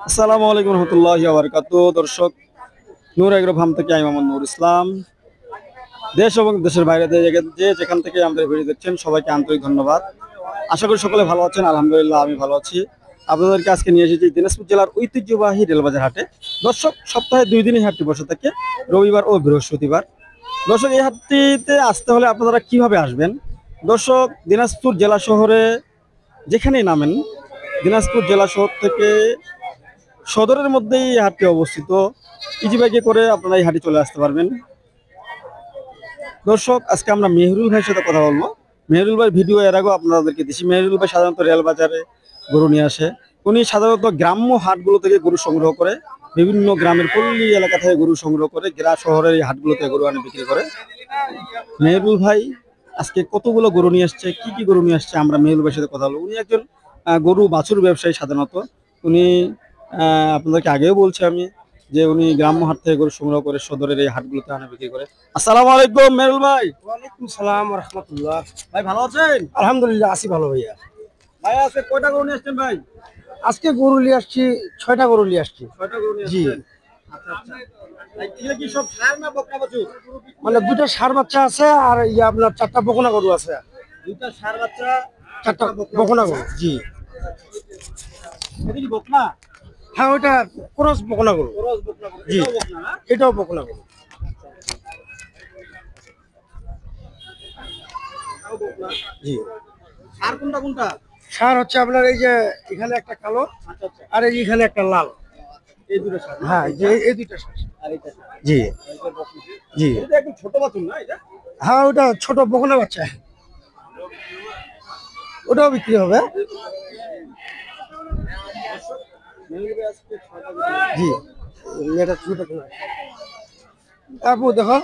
আসসালামু আলাইকুম রহমতুল্লাহি ওয়া বারাকাতুহু। দর্শক, নূর এগ্রো ফার্ম থেকে আমি মোহাম্মদ নূর ইসলাম। দেশ এবং দেশের বাইরে যে যেখান থেকে আমাদের ভিডিও দেখছেন সবাইকে আন্তরিক ধন্যবাদ। আশা করি সকলে ভালো আছেন। আলহামদুলিল্লাহ আমি ভালো আছি। আপনাদেরকে আজকে নিয়ে এসেছি দিনাজপুর জেলার ঐতিহ্যবাহী রেলবাজার হাটে। দর্শক, সপ্তাহে 2 দিনই হাটটি বসে থাকে, রবিবার ও বৃহস্পতিবার। দর্শক, এই হাটটিতে আসতে হলে আপনারা কিভাবে আসবেন? দর্শক, দিনাজপুর জেলা শহরে যেখানেই নামেন, দিনাজপুর জেলা শহর থেকে সদরের মধ্যেই এই হাটটি অবস্থিত। ইজি বাইকে করে আপনারা এই হাটে চলে আসতে পারবেন। দর্শক, আজকে আমরা মেহরুল ভাইয়ের সাথে কথা বলবো। মেহরুল ভাই ভিডিও এর আগেও আপনাদেরকে দিচ্ছি। মেহরুল ভাই সাধারণত রেল বাজারে গরু নিয়ে আসে। উনি সাধারণত গ্রাম্য হাটগুলো থেকে গরু সংগ্রহ করে, বিভিন্ন গ্রামের পল্লী এলাকা থেকে গরু সংগ্রহ করে গ্রাম শহরের এই হাটগুলোতে গরু আনে বিক্রি করে। মেহরুল ভাই আজকে কতগুলো গরু নিয়ে আসছে, কি কি গরু নিয়ে আসছে, আমরা মেহরুল ভাইয়ের সাথে কথা বলবো। উনি একজন গরু বাছুর ব্যবসায়ী সাধারণত। উনি আপনাদেরকে আগেও বলছি আমি যে উনি গ্রাম্য হাট থেকে গরু সংগ্রহ করে সদরের এই হাটগুলোতে আনা বিক্রি করে। আসসালামু আলাইকুম মেহরুল ভাই। ওয়ালাইকুম সালাম রহমতুল্লাহ। ভাই ভালো আছেন? আলহামদুলিল্লাহ আছি ভালো ভাইয়া। ভাই আজকে কয়টা গরু নিয়ে আসছেন ভাই? আজকে গরু নিয়ে আসছি, 6টা গরু নিয়ে আসছি। 6টা গরু নিয়ে জি। আসছেন? আচ্ছা আচ্ছা। ভাই এগুলো কি সব ষাঁড় না বকনা বাছুর? মানে 2টা ষাঁড় বাচ্চা আছে আর আপনার 4টা বকনা গরু আছে। দুইটা ষাঁড় বাচ্চা, 4টা বকনা গরু। জি। এটা কি বকনা? হ্যাঁ, ওইটা ক্রস বকনা গরু। ক্রস বকনা গরু। জি। এটাও বকনা না? এটাও বকনা গরু। এটাও বকনা। জি। ষাঁড় কোনটা কোনটা? ষাঁড় হচ্ছে আপনার এই যে এখানে একটা কালো আচ্ছা আচ্ছা। আর এই যে এখানে একটা লাল। এই দুটো ষাঁড় না? হ্যাঁ, যে এই 2টা ষাঁড়। আর এটা ষাঁড়। জি। এটা বকনা। জি। এটা একদম ছোট বাছুর না এটা? হ্যাঁ, ওটা ছোট বকনা বাচ্চা। ওটাও বিক্রি হবে। মেহরুল ভাই আজকে 6টা গরু নিয়ে জি। এটা ছোট কিনা। আপু দেখো,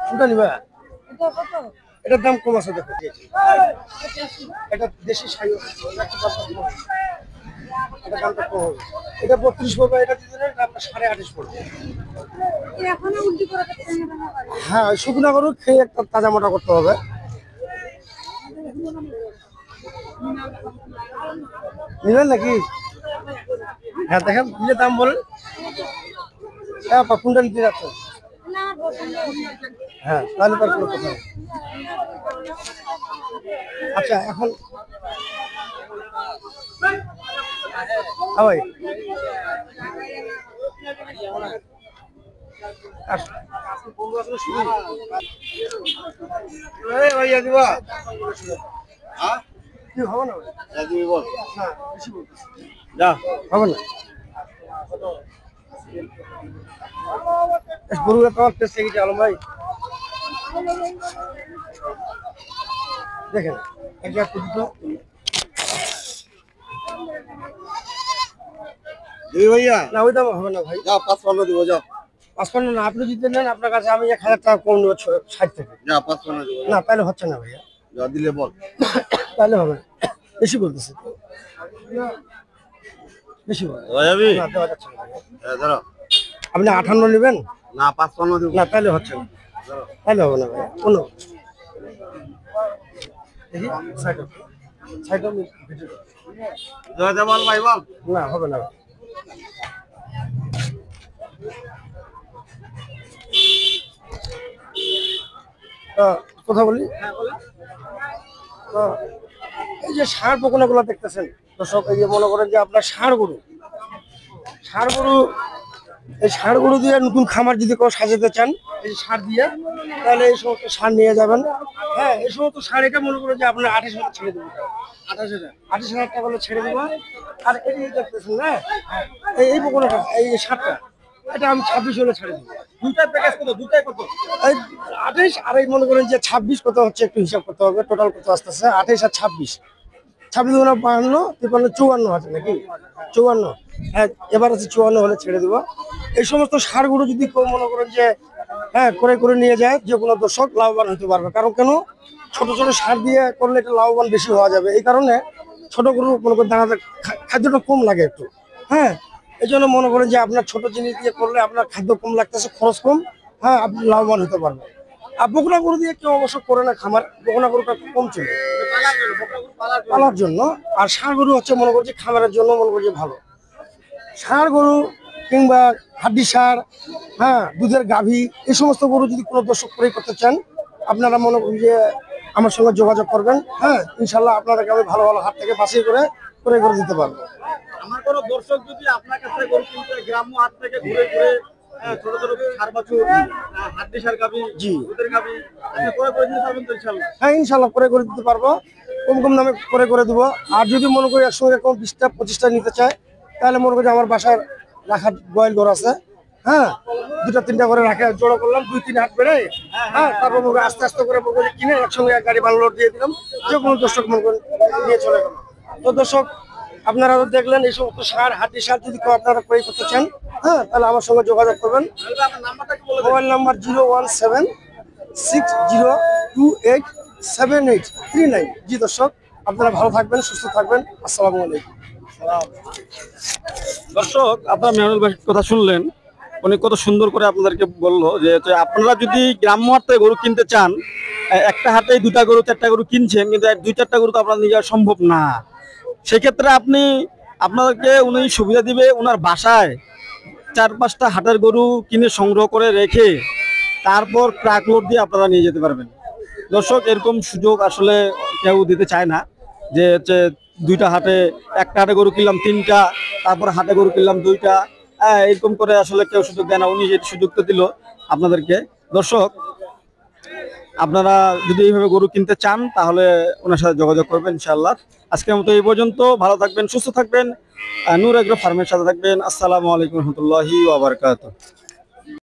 কোনটা নিবা? এটার দাম কম আছে দেখো। এটা দেশি সাইজ, এটা দামটা কম হবে। এটা 32 পড়বে, এটা দিতে এটা আপনার 28.5 পড়বে। হ্যাঁ, শুকনা গরু খেয়ে একটা তাজা মোটা করতে হবে। নিলেন নাকি? হ্যাঁ দেখেন, দিলে দাম বলেন। হ্যাঁ আপা, কোনটা নিতে যাচ্ছেন? হ্যাঁ, তাহলে তার কোনো কথা নেই। আচ্ছা এখন ভাই ভাইয়া দিবা কি হবে না ভাই? না, বেশি বলতেছি। যা। হবে না। গরু খাওয়ার টেস্ট গেছে আলম ভাই। দেখেন এক এক দুটো ভাইয়া না, ওই দাম হবে না ভাই। যাও 55 দিব, যাও 55 না, আপনি যদি নেন আপনার কাছে আমি 1000 টাকা কম নেবো 60 থেকে। যা 55 দিব, না তাহলে হচ্ছে না ভাইয়া, যা দিলে বল। তাহলে হবে না। বেশি বলতেছে, বেশি বল যাবি? না, দেওয়া যাচ্ছে না ভাইয়া। ধরো। আপনি 58 নেবেন? না 55 দিব। না তাহলে হচ্ছে না, তাহলে হবে না ভাইয়া। কোনো দেখি সাইড বল ভাই বল। না হবে না। কথা বলি। তো এই যে ষাঁড় বকনা গুলা দেখতেছেন দর্শক, এই যে মনে করেন যে আপনার ষাঁড় গরু, ষাঁড় গরু, এই ষাঁড় গরু দিয়ে নতুন খামার যদি কেউ সাজাতে চান, এই যে ষাঁড় দিয়ে, তাহলে এই সমস্ত ষাঁড় নিয়ে যাবেন। হ্যাঁ, এই সমস্ত ষাঁড় এটা মনে করেন যে আপনার 28,000 ছেড়ে দেবো। 28,000 টাকা বলে ছেড়ে দেবো। আর এই যে দেখতেছেন না, এই বকনাটা, এই যে ষাঁড়টা, এটা আমি 26 হলে ছেড়ে দেবো। দুইটার প্যাকেজ কত? দুইটাই কত? এই 28 আর এই মনে করেন যে 26 কত হচ্ছে একটু হিসাব করতে হবে, টোটাল কত আসতেছে 28 আর 26, 26 গুণা 52, 53, 54 আছে নাকি? 54। হ্যাঁ, এবার আছে 54 হলে ছেড়ে দেবো। এই সমস্ত ষাঁড়গুলো যদি কেউ মনে করেন যে হ্যাঁ করে করে নিয়ে যায়, যে কোনো দর্শক লাভবান হতে পারবে। কারণ কেন, ছোট ছোট সার দিয়ে করলে এটা লাভবান বেশি হওয়া যাবে। এই কারণে ছোট গরু মনে করেন দানাতে খাদ্যটা কম লাগে একটু। হ্যাঁ, এই জন্য মনে করেন যে আপনার ছোট জিনিস দিয়ে করলে আপনার খাদ্য কম লাগতেছে, খরচ কম। হ্যাঁ, আপনি লাভবান হতে পারবেন। আর বকনা গরু দিয়ে কেউ অবশ্য করে না খামার, বকনা গরুটা কম চলে পালার জন্য। আর ষাঁড় গরু হচ্ছে মনে করছি খামারের জন্য মনে করছি ভালো। ষাঁড় গরু কিংবা হাড্ডি ষাঁড়, হ্যাঁ, দুধের গাভী, এই সমস্ত গরু যদি কোনো দর্শক ক্রয় করতে চান, আপনারা মনে করেন যে আমার সঙ্গে যোগাযোগ করবেন। হ্যাঁ, ইনশাল্লাহ আপনাদেরকে আমি ভালো ভালো হাট থেকে বাছাই করে ক্রয় করে দিতে পারবো। আমার কোনো দর্শক যদি আপনার কাছে গরু কিনতে গ্রাম্য হাট থেকে ঘুরে ঘুরে ছোট ছোট সার বাছুর হাড্ডি সার গাবি জি। দুধের গাবি আপনি ক্রয় করে দিতে পারবেন তো ইনশাল্লাহ? হ্যাঁ, ইনশাল্লাহ ক্রয় করে দিতে পারবো, কম কম দামে ক্রয় করে দেবো। আর যদি মনে করি একসঙ্গে এরকম 20টা 25টা নিতে চায়, তাহলে মনে করি আমার বাসায় রাখার গয়েল ঘর আছে। হ্যাঁ, 2টা 3টা করে রাখা জোড়া করলাম, 2-3 হাট বেড়ে, হ্যাঁ, তারপর মনে করি আস্তে আস্তে করে মনে করি কিনে একসঙ্গে এক গাড়ি বাংলোর দিয়ে দিলাম, যে কোনো দর্শক মনে করেন নিয়ে চলে গেল। তো দর্শক, আপনারা তো দেখলেন এই সমস্ত সার, হাড্ডি সার যদি কেউ আপনারা ক্রয় করতে চান, হ্যাঁ, তাহলে আমার সঙ্গে যোগাযোগ করবেন। আপনার নাম্বারটা কি বলে দেন? Mobile number 01760287839। জি দর্শক, আপনারা ভালো থাকবেন, সুস্থ থাকবেন। আসসালামু আলাইকুম। দর্শক, আপনারা মেহরুল ভাইয়ের কথা শুনলেন, উনি কত সুন্দর করে আপনাদেরকে বললো যে আপনারা যদি গ্রাম্য হাট থেকে গরু কিনতে চান, একটা হাটে 2টা গরু 4টা গরু কিনছেন, কিন্তু 2-4টা গরু তো আপনার নিয়ে যাওয়া সম্ভব না। সেক্ষেত্রে আপনাদেরকে উনি সুবিধা দিবে, ওনার বাসায় 4-5টা হাটের গরু কিনে সংগ্রহ করে রেখে তারপর ট্রাক লোড দিয়ে আপনারা নিয়ে যেতে পারবেন। দর্শক, এরকম সুযোগ আসলে কেউ দিতে চায় না, যে 2টা হাটে, একটা হাটে গরু কিনলাম 3টা, তারপর হাটে গরু কিনলাম 2টা, এরকম করে আসলে কেউ সুযোগ দেয় না। উনি যে সুযোগটা দিল আপনাদেরকে। দর্শক, আপনারা যদি এইভাবে গরু কিনতে চান তাহলে ওনার সাথে যোগাযোগ করবেন ইনশাআল্লাহ। আজকের মতো এই পর্যন্ত। ভালো থাকবেন, সুস্থ থাকবেন, নূর এগ্রো ফার্মের সাথে থাকবেন। আসসালামু আলাইকুম রহমতুল্লাহি ওয়া বারাকাতুহু।